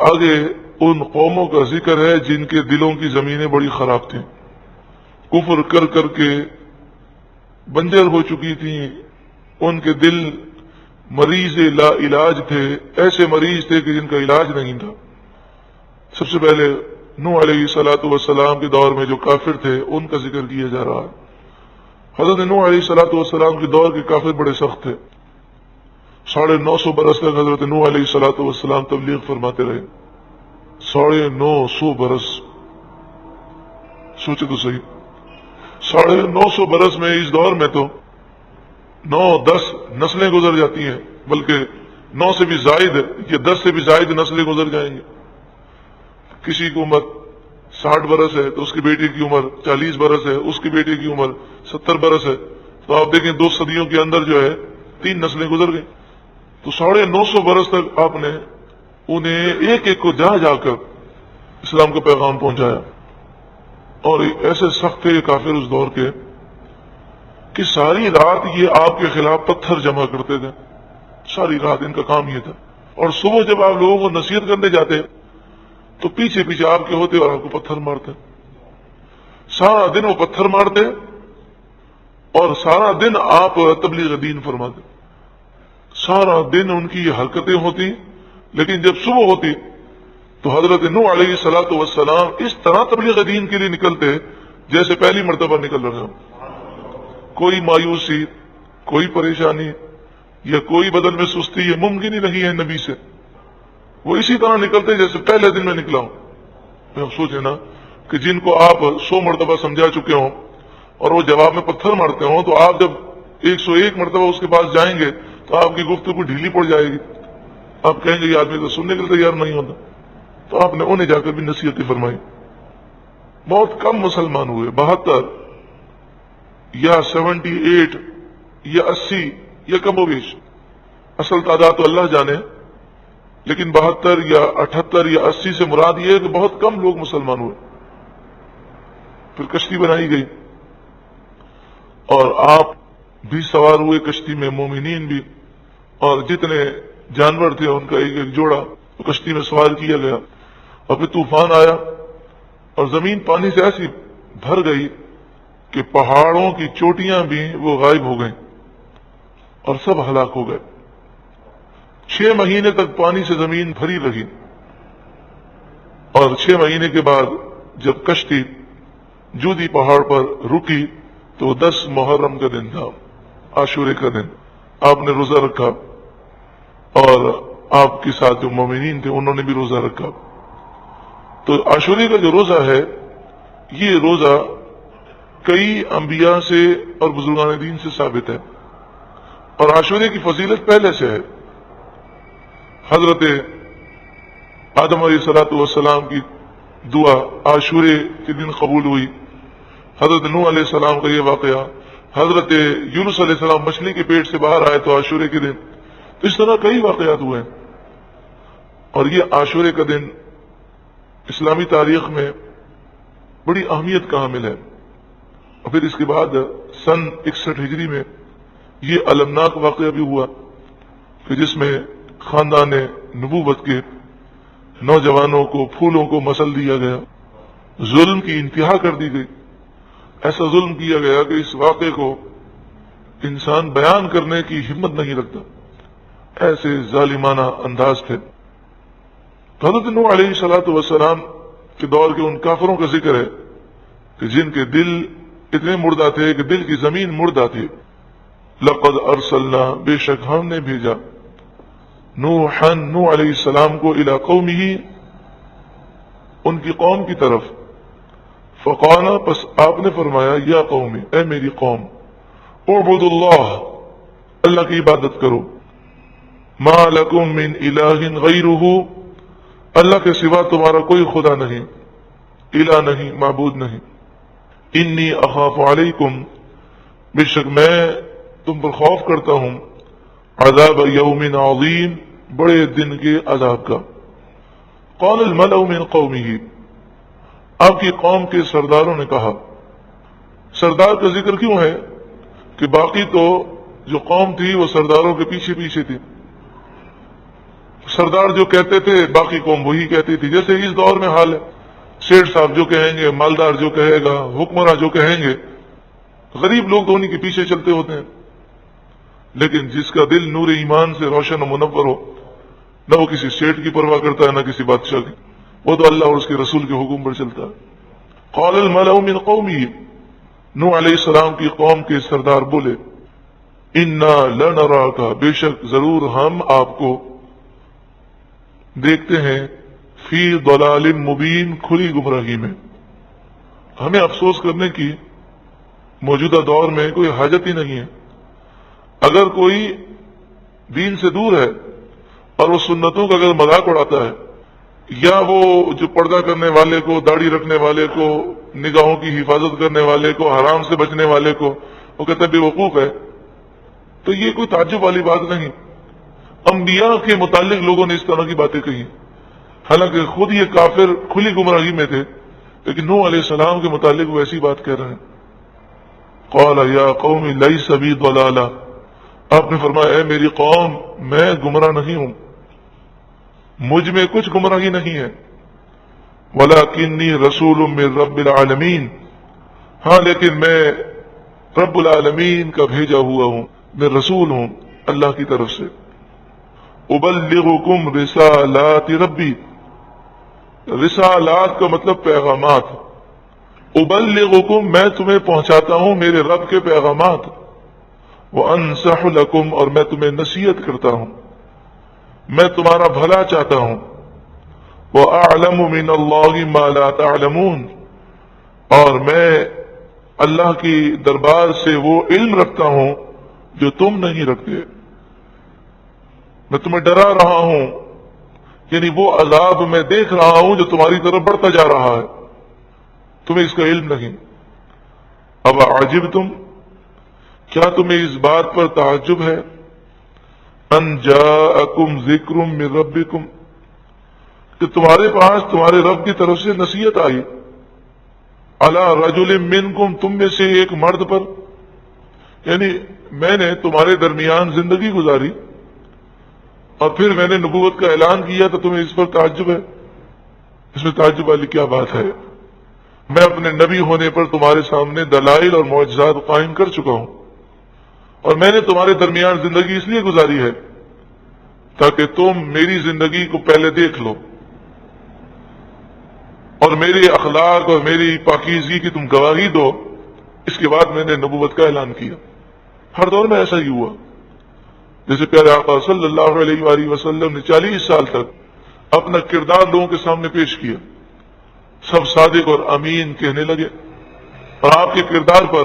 آگے ان قوموں کا ذکر ہے جن کے دلوں کی زمینیں بڑی خراب تھیں، کفر کر کر کے بنجر ہو چکی تھیں، ان کے دل مریض لا علاج تھے، ایسے مریض تھے کہ جن کا علاج نہیں تھا۔ سب سے پہلے نوح علیہ الصلوۃ والسلام کے دور میں جو کافر تھے ان کا ذکر کیا جا رہا ہے۔ حضرت نوح علیہ الصلوۃ والسلام کے دور کے کافر بڑے سخت تھے، 950 برس تک حضرت نوح علیہ الصلوۃ والسلام تبلیغ فرماتے رہے، 950 برس، سوچے تو صحیح، 950 برس میں اس دور میں تو 9-10 نسلیں گزر جاتی ہیں، بلکہ 9 سے بھی زائد یا 10 سے بھی زائد نسلیں گزر جائیں گے۔ کسی کی عمر 60 برس ہے تو اس کی بیٹی کی عمر 40 برس ہے، اس کی بیٹی کی عمر 70 برس ہے، تو آپ دیکھیں 2 صدیوں کے اندر جو ہے 3 نسلیں گزر گئیں۔ تو 950 برس تک آپ نے انہیں ایک ایک کو جا جا کر اسلام کا پیغام پہنچایا، اور ایسے سخت تھے یہ کافر اس دور کے کہ ساری رات یہ آپ کے خلاف پتھر جمع کرتے تھے، ساری رات ان کا کام یہ تھا، اور صبح جب آپ لوگوں کو نصیحت کرنے جاتے تو پیچھے پیچھے آپ کے ہوتے اور آپ کو پتھر مارتے، سارا دن وہ پتھر مارتے اور سارا دن آپ تبلیغ دین فرماتے، سارا دن ان کی یہ حرکتیں ہوتی، لیکن جب صبح ہوتی تو حضرت نوح علیہ الصلوۃ والسلام اس طرح تبلیغ دین کے لیے نکلتے جیسے پہلی مرتبہ نکل رہے ہوں، کوئی مایوسی، کوئی پریشانی یا کوئی بدن میں سستی یہ ممکن ہی نہیں ہے نبی سے، وہ اسی طرح نکلتے جیسے پہلے دن میں نکلا ہوں۔ میں سوچے نا کہ جن کو آپ 100 مرتبہ سمجھا چکے ہوں اور وہ جواب میں پتھر مارتے ہوں، تو آپ جب 101 مرتبہ اس کے پاس جائیں گے تو آپ کی گفتگو ڈھیلی پڑ جائے گی، آپ کہیں گے یہ آدمی تو سننے کے لیے تیار نہیں ہوتا، تو آپ نے انہیں جا کر بھی نصیحتیں فرمائی۔ بہت کم مسلمان ہوئے، 72 یا 78 یا 80 یا کم و بیش، اصل تعداد تو اللہ جانے، لیکن 72 یا 78 یا 80 سے مراد یہ ہے کہ بہت کم لوگ مسلمان ہوئے۔ پھر کشتی بنائی گئی اور آپ بھی سوار ہوئے کشتی میں، مومنین بھی، اور جتنے جانور تھے ان کا ایک ایک جوڑا کشتی میں سوار کیا گیا، اور پھر طوفان آیا اور زمین پانی سے ایسی بھر گئی کہ پہاڑوں کی چوٹیاں بھی وہ غائب ہو گئیں اور سب ہلاک ہو گئے۔ 6 مہینے تک پانی سے زمین بھری رہی، اور 6 مہینے کے بعد جب کشتی جودی پہاڑ پر رکی تو 10 محرم کا دن تھا، عاشورے کا دن، آپ نے روزہ رکھا اور آپ کے ساتھ جو مومنین تھے انہوں نے بھی روزہ رکھا۔ تو عاشورے کا جو روزہ ہے یہ روزہ کئی انبیاء سے اور بزرگان دین سے ثابت ہے، اور عاشورے کی فضیلت پہلے سے ہے۔ حضرت آدم علیہ الصلوۃ والسلام کی دعا عاشورے کے دن قبول ہوئی، حضرت نوح علیہ السلام کا یہ واقعہ، حضرت یونس علیہ السلام مچھلی کے پیٹ سے باہر آئے تو عاشورے کے دن، تو اس طرح کئی واقعات ہوئے ہیں، اور یہ عاشورے کا دن اسلامی تاریخ میں بڑی اہمیت کا حامل ہے۔ اور پھر اس کے بعد سن 61 ہجری میں یہ المناک واقعہ بھی ہوا کہ جس میں خاندان نبوت کے نوجوانوں کو، پھولوں کو مسل دیا گیا، ظلم کی انتہا کر دی گئی، ایسا ظلم کیا گیا کہ اس واقعے کو انسان بیان کرنے کی ہمت نہیں رکھتا، ایسے ظالمانہ انداز تھے۔ تو حضرت نوح علیہ الصلوۃ والسلام کے دور کے ان کافروں کا ذکر ہے کہ جن کے دل اتنے مردہ تھے کہ دل کی زمین مردہ تھی۔ لقد ارسلنا، بے شک ہم نے بھیجا، نوح علیہ السلام کو الی قومہ، ان کی قوم کی طرف، فقال، پس آپ نے فرمایا، یا قوم، اے میری قوم، اعبدوا اللہ، اللہ کی عبادت کرو، ما لکم من الہ غیرہ، اللہ کے سوا تمہارا کوئی خدا نہیں، الہ نہیں، معبود نہیں، انی اخاف علیکم، بے شک میں تم پر خوف کرتا ہوں، عذاب یوم عظیم، بڑے دن کے عذاب کا۔ قال الملأ من قومہ، آپ کی قوم کے سرداروں نے کہا، سردار کا ذکر کیوں ہے کہ باقی تو جو قوم تھی وہ سرداروں کے پیچھے پیچھے تھی، سردار جو کہتے تھے باقی قوم وہی کہتی تھی، جیسے اس دور میں حال ہے، سیٹھ صاحب جو کہیں گے، مالدار جو کہے گا، حکمراں جو کہیں گے، غریب لوگ تو انہی کے پیچھے چلتے ہوتے ہیں۔ لیکن جس کا دل نور ایمان سے روشن و منور ہو، نہ وہ کسی سیٹھ کی پرواہ کرتا ہے نہ کسی بادشاہ کی، وہ تو اللہ اور اس کے رسول کے حکم پر چلتا ہے۔ قال الملأ من قومه، نوح علیہ السلام کی قوم کے سردار بولے، انا لنراک، بے شک ضرور ہم آپ کو دیکھتے ہیں، فی ضلال مبین، کھلی گمراہی میں۔ ہمیں افسوس کرنے کی موجودہ دور میں کوئی حاجت ہی نہیں ہے۔ اگر کوئی دین سے دور ہے اور وہ سنتوں کا اگر مذاق اڑاتا ہے، یا وہ جو پردہ کرنے والے کو، داڑھی رکھنے والے کو، نگاہوں کی حفاظت کرنے والے کو، حرام سے بچنے والے کو وہ کہتا ہے بے وقوف ہے، تو یہ کوئی تعجب والی بات نہیں۔ انبیاء کے متعلق لوگوں نے اس طرح کی باتیں کہی، حالانکہ خود یہ کافر کھلی گمراہی میں تھے، لیکن نوح علیہ السلام کے متعلق وہ ایسی بات کہہ رہے ہیں۔ قال یا قوم لیس بی ضلالہ، آپ نے فرمایا اے میری قوم، میں گمراہ نہیں ہوں، مجھ میں کچھ گمراہی نہیں ہے، ولکنی رسول من رب العالمین، ہاں لیکن میں رب العالمین کا بھیجا ہوا ہوں، میں رسول ہوں اللہ کی طرف سے۔ ابلغکم رسالات ربی، رسالات کا مطلب پیغامات، ابلغکم میں تمہیں پہنچاتا ہوں میرے رب کے پیغامات، وانصح لکم اور میں تمہیں نصیحت کرتا ہوں، میں تمہارا بھلا چاہتا ہوں، وَأَعْلَمُ مِنَ اللَّهِ مَا لَا تَعْلَمُونَ اور میں اللہ کی دربار سے وہ علم رکھتا ہوں جو تم نہیں رکھتے، میں تمہیں ڈرا رہا ہوں، یعنی وہ عذاب میں دیکھ رہا ہوں جو تمہاری طرف بڑھتا جا رہا ہے، تمہیں اس کا علم نہیں۔ اب عجبتم، کیا تمہیں اس بات پر تعجب ہے، ان جاءکم ذکر من ربکم کہ تمہارے پاس تمہارے رب کی طرف سے نصیحت آئی، علی رجل منکم تم میں سے ایک مرد پر، یعنی میں نے تمہارے درمیان زندگی گزاری اور پھر میں نے نبوت کا اعلان کیا تو تمہیں اس پر تعجب ہے؟ اس میں تعجب والی کیا بات ہے؟ میں اپنے نبی ہونے پر تمہارے سامنے دلائل اور معجزات قائم کر چکا ہوں، اور میں نے تمہارے درمیان زندگی اس لیے گزاری ہے تاکہ تم میری زندگی کو پہلے دیکھ لو اور میرے اخلاق اور میری پاکیزگی کی تم گواہی دو، اس کے بعد میں نے نبوت کا اعلان کیا۔ ہر دور میں ایسا ہی ہوا، جیسے پیارے آقا صلی اللہ علیہ وآلہ وسلم نے 40 سال تک اپنا کردار لوگوں کے سامنے پیش کیا، سب صادق اور امین کہنے لگے اور آپ کے کردار پر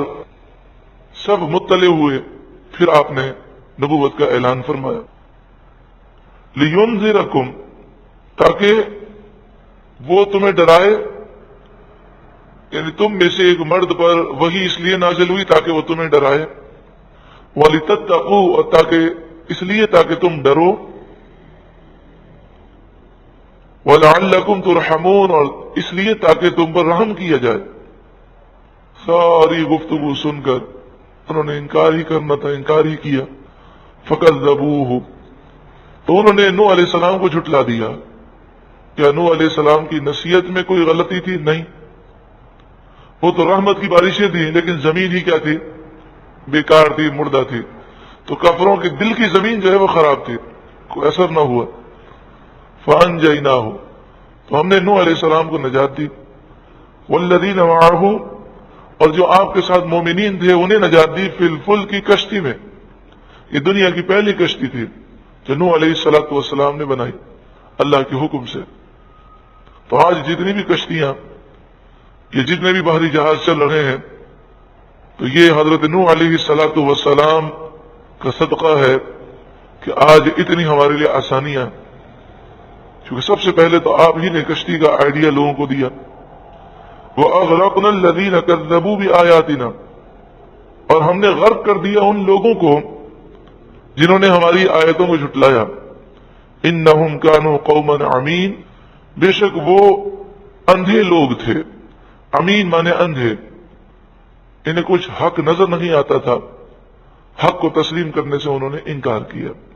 سب مطلع ہوئے، پھر آپ نے نبوت کا اعلان فرمایا، لِيُنذِرَكُمْ تاکہ وہ تمہیں ڈرائے، یعنی تم میں سے ایک مرد پر وہی اس لیے نازل ہوئی تاکہ وہ تمہیں ڈرائے، وَلِتَتَّقُوا اور تاکہ اس لیے تاکہ تم ڈرو، وَلَعَلَّكُمْ تُرْحَمُونَ اور اس لیے تاکہ تم پر رحم کیا جائے۔ ساری گفتگو سن کر انہوں نے انکار ہی کرنا تھا، انکار ہی کیا، فَكَذَّبُوهُ تو انہوں نے نوح علیہ السلام کو جھٹلا دیا۔ کیا نوح علیہ السلام کی نصیحت میں کوئی غلطی تھی؟ نہیں، وہ تو رحمت کی بارشیں تھیں، لیکن زمین ہی کیا تھی؟ بیکار تھی، مردہ تھی، تو کافروں کے دل کی زمین جو ہے وہ خراب تھی، کوئی اثر نہ ہوا۔ فَأَنْجَيْنَاهُ تو ہم نے نوح علیہ السلام کو نجات دی، وَالَّذِينَ مَعَهُ اور جو آپ کے ساتھ مومنین تھے انہیں نجات دی، فی الفلک کی کشتی میں، یہ دنیا کی پہلی کشتی تھی جو نوح علیہ السلام نے بنائی اللہ کے حکم سے۔ تو آج جتنی بھی کشتیاں، یہ جتنے بھی بحری جہاز چل رہے ہیں، تو یہ حضرت نوح علیہ السلام کا صدقہ ہے کہ آج اتنی ہمارے لیے آسانیاں، کیونکہ سب سے پہلے تو آپ ہی نے کشتی کا آئیڈیا لوگوں کو دیا۔ وَأَغْرَقْنَا الَّذِينَ كَذَّبُوا بِآيَاتِنَا اور ہم نے غرق کر دیا ان لوگوں کو جنہوں نے ہماری آیتوں کو جھٹلایا۔ إِنَّهُمْ كَانُوا قَوْمًا عَمِينَ بے شک وہ اندھے لوگ تھے، امین مانے اندھے، انہیں کچھ حق نظر نہیں آتا تھا، حق کو تسلیم کرنے سے انہوں نے انکار کیا۔